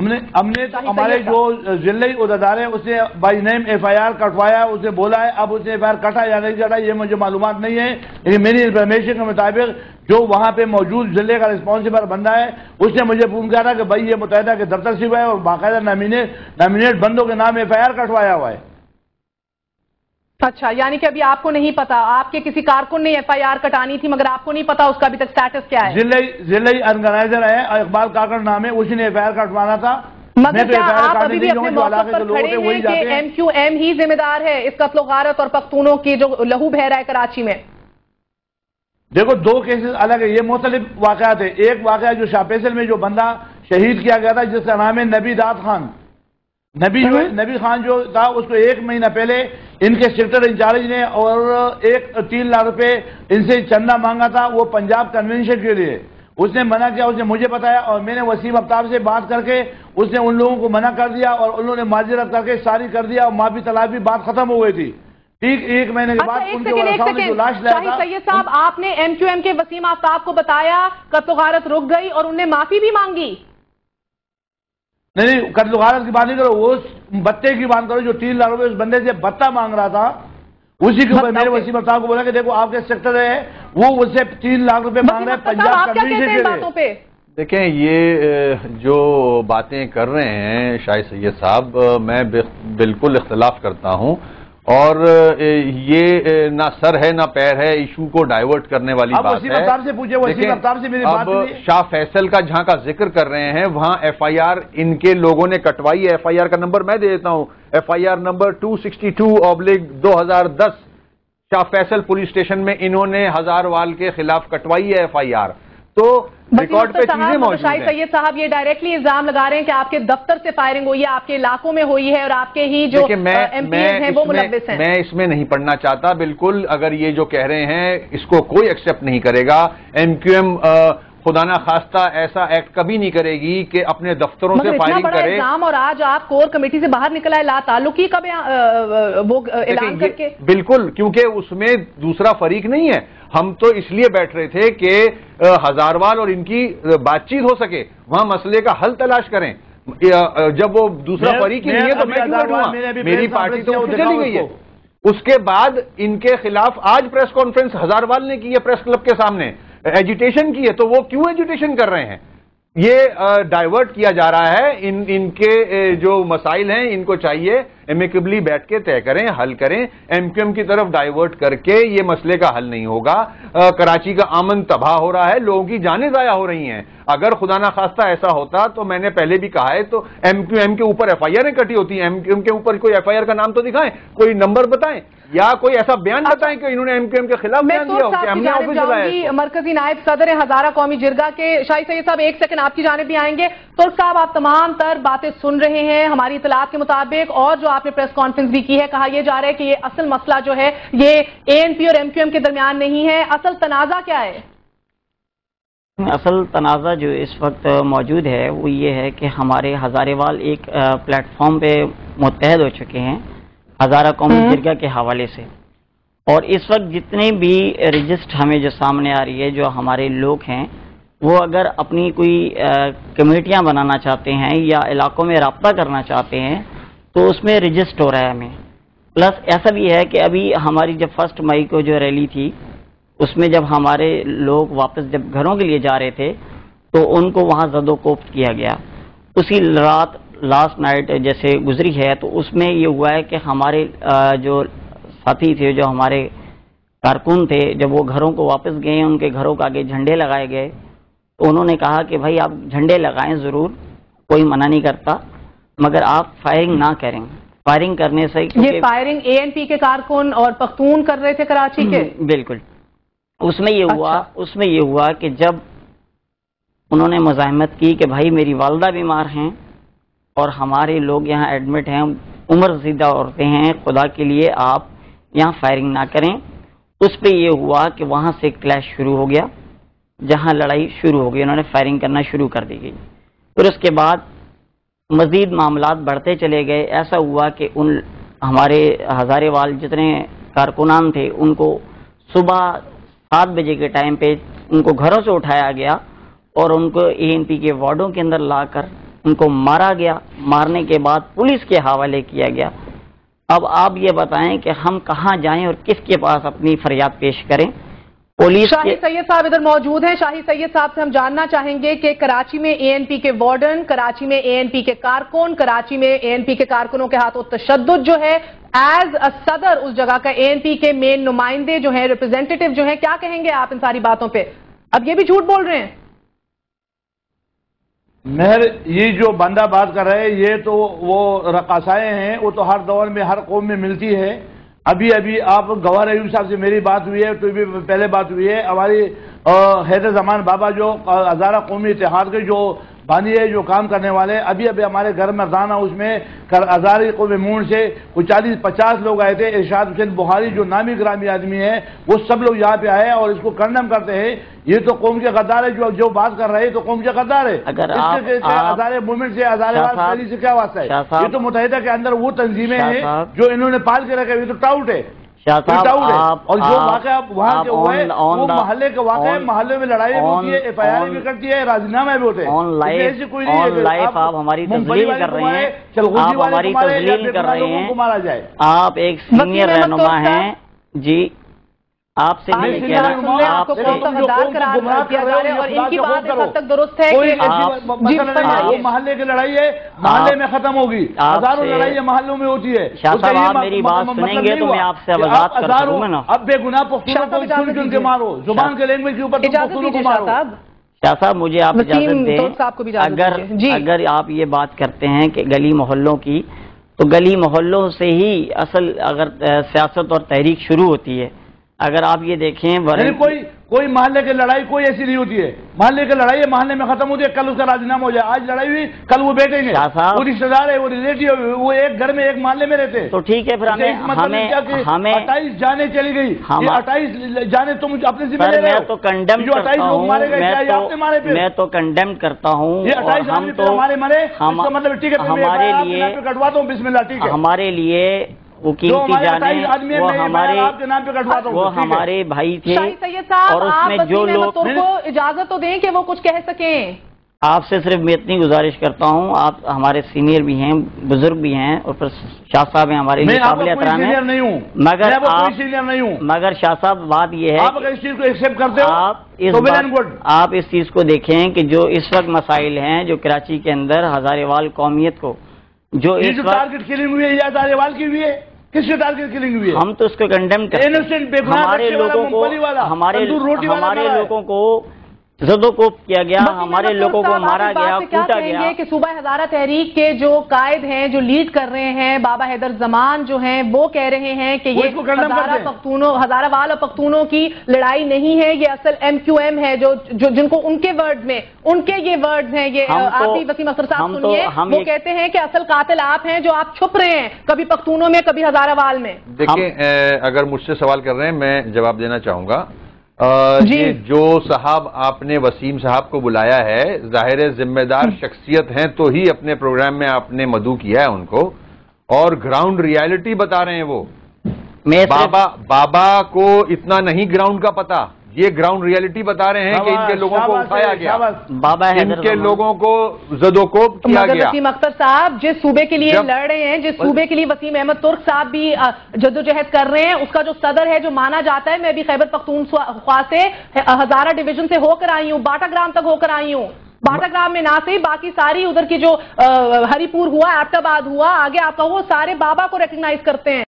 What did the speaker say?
ہم نے ہمارے جو ضلعی عہدیدار ہے اسے بائی نیم FIR کٹوایا، اسے بولا ہے، اب اسے FIR کٹا یا نہیں کٹا یہ مجھے معلومات نہیں ہے، لیکن میری انفارمیشن کے مطابق جو وہاں پہ موجود ضلع کا رسپانسبل بندہ ہے اس نے مجھے فون کیا تھا کہ بھائی یہ متحدہ کے دفتر سے ہوا ہے اور باقاعدہ نامینیٹ بندوں کے نام FIR کٹوایا ہوا ہے۔ اچھا، یعنی کہ ابھی آپ کو نہیں پتا، آپ کے کسی کارکن نے FIR کٹانی تھی مگر آپ کو نہیں پتا اس کا ابھی تک سٹیٹس کیا ہے؟ ضلعی آرگنائزر ہے اقبال کاکڑ نام ہے، اسی نے FIR کٹوانا تھا۔ مگر کیا آپ ابھی بھی اپنے موقع پر کھڑے ہیں کہ MQM ہی ذمہ دار ہے اس قتل و غارت اور پختونوں کی جو لہو بہہ رہا ہے کراچی میں؟ دیکھو دو کیسز الگ ہے، یہ مختلف واقعات ہیں۔ ایک واقعہ جو شاہ فیصل میں جو بندہ شہید کیا گیا تھا جس کا نام ہے نبی داد خان، نبی خان جو تھا اس کو 1 مہینہ پہلے ان کے سیکٹر انچارج نے اور 3 لاکھ روپے ان سے چندہ مانگا تھا وہ پنجاب کنونشن کے لیے، اس نے منع کیا، اس نے مجھے بتایا اور میں نے وسیم آفتاب سے بات کر کے اس نے ان لوگوں کو منع کر دیا اور انہوں نے معذرت کر کے ساری کر دیا اور معافی طلب بھی بات ختم ہو گئی تھی۔ ٹھیک 1 مہینے کے بعد ان کے ورثاؤں نے جو لاش لایا تھا۔ سید صاحب آپ نے MQM کے وسیم آفتاب کو بتایا قتل و غارت رک گئی اور انہوں نے معافی بھی مانگی؟ نہیں قتل و غارت کی بات نہیں کرو، اس بتے کی بات کرو جو 3 لاکھ روپے اس بندے سے بتہ مانگ رہا تھا، اسی کے اوپر میرے وسیم صاحب کو بولا کہ دیکھو آپ کے سیکٹر ہے وہ اس سے 3 لاکھ روپے مانگ رہے ہیں پنجاب کنونشن کے لیے۔ دیکھیں یہ جو باتیں کر رہے ہیں شاہد سید صاحب، میں بالکل اختلاف کرتا ہوں، اور یہ نہ سر ہے نہ پیر ہے، ایشو کو ڈائیورٹ کرنے والی بات ہے۔ اب شاہ فیصل کا جہاں کا ذکر کر رہے ہیں وہاں FIR ان کے لوگوں نے کٹوائی ہے۔ FIR کا نمبر میں دے دیتا ہوں، FIR نمبر 262/2010 شاہ فیصل پولیس اسٹیشن میں انہوں نے ہزاروال کے خلاف کٹوائی ہے FIR، تو ریکارڈ پہ چیزیں موجود ہیں۔ سید صاحب یہ ڈائریکٹلی الزام لگا رہے ہیں کہ آپ کے دفتر سے فائرنگ ہوئی ہے، آپ کے علاقوں میں ہوئی ہے اور آپ کے ہی جو MPs ہیں وہ ملوث ہیں۔ میں اس میں نہیں پڑھنا چاہتا، بالکل اگر یہ جو کہہ رہے ہیں اس کو کوئی ایکسیپٹ نہیں کرے گا۔ MQM خدا نہ خواستہ ایسا ایکٹ کبھی نہیں کرے گی کہ اپنے دفتروں سے فائرنگ کرے۔ اور آج آپ کور کمیٹی سے باہر نکلا ہے لا تعلقی کا وہ اعلان کر کے؟ بالکل، کیونکہ اس میں دوسرا فریق نہیں ہے، ہم تو اس لیے بیٹھ رہے تھے کہ ہزاروال اور ان کی بات چیت ہو سکے، وہاں مسئلے کا حل تلاش کریں۔ جب وہ دوسرا فریق ہی نہیں ہے تو میں کیوں بیٹھوں گا؟ میری پارٹی تو چلی گئی ہے۔ اس کے بعد ان کے خلاف آج پریس کانفرنس ہزاروال نے کی ہے پریس کلب کے سامنے، ایجیٹیشن کی ہے، تو وہ کیوں ایجیٹیشن کر رہے ہیں؟ یہ ڈائیورٹ کیا جا رہا ہے۔ ان کے جو مسائل ہیں ان کو چاہیے ایمیکبلی بیٹھ کے طے کریں، حل کریں۔ MQM کی طرف ڈائیورٹ کر کے یہ مسئلے کا حل نہیں ہوگا۔ کراچی کا امن تباہ ہو رہا ہے، لوگوں کی جانیں ضائع ہو رہی ہیں۔ اگر خدا نہ خواستہ ایسا ہوتا تو میں نے پہلے بھی کہا ہے تو MQM کے اوپر FIR کٹی ہوتی ہیں۔ MQM کے اوپر کوئی FIR کا نام تو دکھائیں، کوئی نمبر بتائیں یا کوئی ایسا بیان بتائیں کہ انہوں نے MQM کے خلاف بیان دیا ہو کہ ہم نے آفس چلایا۔ مرکزی نائب صدر ہزارہ قومی جرگہ کے شاہد سید صاحب 1 سیکنڈ آپ کی جانب بھی آئیں گے۔ ترک صاحب آپ تمام تر باتیں سن رہے ہیں، ہماری اطلاعات کے مطابق اور جو آپ نے پریس کانفرنس بھی کی ہے کہا یہ جا رہا ہے کہ یہ اصل مسئلہ جو ہے یہ ANP اور MQM کے درمیان نہیں ہے، اصل تنازع کیا ہے؟ اصل تنازع جو اس وقت موجود ہے وہ یہ ہے کہ ہمارے ہزاریوال ایک پلیٹ فارم پہ متحد ہو چکے ہیں ہزارہ قومی جرگہ کے حوالے سے، اور اس وقت جتنے بھی رجسٹ ہمیں جو سامنے آ رہی ہے جو ہمارے لوگ ہیں وہ اگر اپنی کوئی کمیٹیاں بنانا چاہتے ہیں یا علاقوں میں رابطہ کرنا چاہتے ہیں تو اس میں رجسٹ ہو رہا ہے ہمیں۔ پلس ایسا بھی ہے کہ ابھی ہماری جب 1 مئی کو جو ریلی تھی اس میں جب ہمارے لوگ واپس جب گھروں کے لیے جا رہے تھے تو ان کو وہاں زد و کوفت کیا گیا۔ اسی رات لاسٹ نائٹ جیسے گزری ہے تو اس میں یہ ہوا ہے کہ ہمارے جو ساتھی تھے جو ہمارے کارکن تھے جب وہ گھروں کو واپس گئے ان کے گھروں کے آگے جھنڈے لگائے گئے تو انہوں نے کہا کہ بھائی آپ جھنڈے لگائیں ضرور، کوئی منع نہیں کرتا، مگر آپ فائرنگ نہ کریں۔ فائرنگ کرنے سے یہ فائرنگ ANP کے کارکن اور پختون کر رہے تھے کراچی کے؟ بالکل۔ اس میں یہ ہوا کہ جب انہوں نے مزاحمت کی کہ بھائی میری والدہ بیمار ہیں اور ہمارے لوگ یہاں ایڈمٹ ہیں، عمر رسیدہ عورتیں ہیں، خدا کے لیے آپ یہاں فائرنگ نہ کریں، اس پہ یہ ہوا کہ وہاں سے کلیش شروع ہو گیا، جہاں لڑائی شروع ہو گئی، انہوں نے فائرنگ کرنا شروع کر دی گئی۔ پھر اس کے بعد مزید معاملات بڑھتے چلے گئے، ایسا ہوا کہ ہمارے ہزاریوال جتنے کارکنان تھے ان کو صبح 7 بجے کے ٹائم پہ ان کو گھروں سے اٹھایا گیا اور ان کو ANP کے وارڈوں کے اندر لا کر ان کو مارا گیا، مارنے کے بعد پولیس کے حوالے کیا گیا۔ اب آپ یہ بتائیں کہ ہم کہاں جائیں اور کس کے پاس اپنی فریاد پیش کریں؟ پولیس شاہی سید صاحب ادھر موجود ہیں۔ شاہی سید صاحب سے ہم جاننا چاہیں گے کہ کراچی میں اے این پی کے وارڈن، کراچی میں اے این پی کے کارکن، کراچی میں اے این پی کے کارکنوں کے ہاتھوں تشدد جو ہے، ایز صدر اس جگہ کا اے این پی کے مین نمائندے جو ہیں، ریپرزینٹیٹو جو ہیں، کیا کہیں گے آپ ان ساری باتوں پہ؟ اب یہ بھی جھوٹ بول رہے ہیں؟ مہر، یہ جو بندہ بات کر رہے ہیں یہ تو وہ رقاصائیں ہیں، وہ تو ہر دور میں ہر قوم میں ملتی ہے۔ ابھی آپ گوہر ایوب صاحب سے میری بات ہوئی ہے، تو بھی پہلے بات ہوئی ہے، ہماری حیدر زمان بابا جو ہزارہ قومی اتحاد کے جو بانی ہے، جو کام کرنے والے، ابھی ہمارے گھر میں رضانہ اس میں ہزاری قوم مون سے کوئی 40-50 لوگ آئے تھے۔ ارشاد حسین بخاری جو نامی گرامی آدمی ہے، وہ سب لوگ یہاں پہ آئے اور اس کو کنڈم کرتے ہیں۔ یہ تو قوم کے غدار ہے، جو بات کر رہے ہیں تو قوم کے غدار ہے۔ ہزارے موومنٹ سے، ہزارے والی سے کیا واسطہ ہے؟ یہ تو متحدہ کے اندر وہ تنظیمیں ہیں جو انہوں نے پال کے رکھے، یہ تو ٹاؤٹ ہے۔ اور جو واقعہ وہاں کے ہوئے وہ محلے کے واقعہ، محلے میں لڑائی بھی ہوتی ہے، ایف آئی آر بھی کرتی ہے، راضینامہ بھی ہوتے ہیں۔ آن لائف آپ ہماری تذلیل کر رہے ہیں، آپ ہماری تذلیل کر رہے ہیں۔ آپ ایک سینئر رہنما ہیں جی، آپ سے آپ کو کون سا غدار قرار دیا جا رہا ہے؟ اور ان کی بات اس حد تک درست ہے کہ وہ محلے کی لڑائی ہے، محلے میں ختم ہوگی۔ ہزاروں لڑائی محلوں میں ہوتی ہے۔ شاہ صاحب آپ میری بات سنیں گے تو میں آپ سے وضاحت کر سکوں گا نا۔ اب بے گناہ پختونوں کو چن چن کے مارو، زبان کے لینگویج کے اوپر پختونوں کو مارو۔ شاہ صاحب مجھے آپ اجازت دیں، اگر آپ یہ بات کرتے ہیں کہ گلی محلوں کی، تو گلی محلوں سے ہی اصل اگر سیاست اور تحریک شروع ہوتی ہے۔ اگر آپ یہ دیکھیں کوئی محلے کی لڑائی کوئی ایسی نہیں ہوتی ہے، محلے کی لڑائی محلے میں ختم ہوتی ہے، کل اس کا راضینامہ ہو جائے۔ آج لڑائی ہوئی، کل وہ بیٹھیں گے، وہ رشتہ دار ہے، وہ ریلیٹیو، وہ ایک گھر میں ایک محلے میں رہتے ہیں۔ تو ٹھیک ہے، پھر ہمیں 28 جانیں چلی گئی، 28 جانیں تم اپنے ذمہ لے رہے ہو۔ میں تو کنڈیم کرتا ہوں، یہ 28 آدمی پہ ہمارے مرے، اس کا مطلب ٹھیک ہے میں کٹواتا ہوں، بسم اللہ، ٹھیک ہے۔ ہمارے لیے وہ قیمتی جانیں، وہ ہمارے بھائی تھے، اور اس میں جو لوگ کو اجازت تو دیں کہ وہ کچھ کہہ سکیں۔ آپ سے صرف میں اتنی گزارش کرتا ہوں، آپ ہمارے سینئر بھی ہیں، بزرگ بھی ہیں، اور پھر شاہ صاحب ہیں ہمارے لیے قابل احترام ہیں، مگر شاہ صاحب بات یہ ہے آپ اس چیز کو دیکھیں کہ جو اس وقت مسائل ہیں جو کراچی کے اندر ہزارے وال قومیت کو جو اس وقت ٹارگٹ کلنگ ہوئی ہے، یہ ہزارے وال کی ہوئی ہے، کس سے ٹارگٹ کلنگ ہوئی ہے؟ ہم تو اس کو کنڈیم کرتے ہیں۔ ہمارے لوگوں کو زدوکوب کیا گیا، ہمارے لوگوں کو مارا گیا، کوٹا گیا۔ کہ صوبہ ہزارہ تحریک کے جو قائد ہیں، جو لیڈ کر رہے ہیں، بابا حیدر زمان جو ہیں، وہ کہہ رہے ہیں کہ یہ ہزارہ وال اور پختونوں کی لڑائی نہیں ہے، یہ اصل ایم کیو ایم ہے، جن کو ان کے ورڈ میں، ان کے یہ ورڈز ہیں، یہ آپ بھی وسیم اختر صاحب سنیے، وہ کہتے ہیں کہ اصل قاتل آپ ہیں جو آپ چھپ رہے ہیں، کبھی پختونوں میں، کبھی ہزارہ وال میں۔ دیکھیں، اگر مجھ سے سوال کر رہے ہیں میں جواب دینا چاہوں گا۔ یہ جو صاحب آپ نے وسیم صاحب کو بلایا ہے، ظاہر ذمہ دار شخصیت ہیں تو ہی اپنے پروگرام میں آپ نے مدعو کیا ہے ان کو، اور گراؤنڈ ریالٹی بتا رہے ہیں وہ۔ بابا کو اتنا نہیں گراؤنڈ کا پتا، یہ گراؤنڈ ریالٹی بتا رہے ہیں کہ ان کے لوگوں کو اٹھایا گیا، ان کے لوگوں کو زدوکوب کیا گیا۔ وسیم اختر صاحب جس صوبے کے لیے لڑ رہے ہیں، جس صوبے کے لیے وسیم احمد ترک صاحب بھی جدوجہد کر رہے ہیں، اس کا جو صدر ہے، جو مانا جاتا ہے، میں بھی خیبر پختونخوا سے ہزارہ ڈویژن سے ہو کر آئی ہوں، باٹا گرام تک ہو کر آئی ہوں۔ باٹا گرام میں نہ سے باقی ساری ادھر کی جو ہری پور ہوا، ایبٹ آباد ہوا، آگے آپ کا وہ سارے بابا کو ریکگنائز کرتے ہیں۔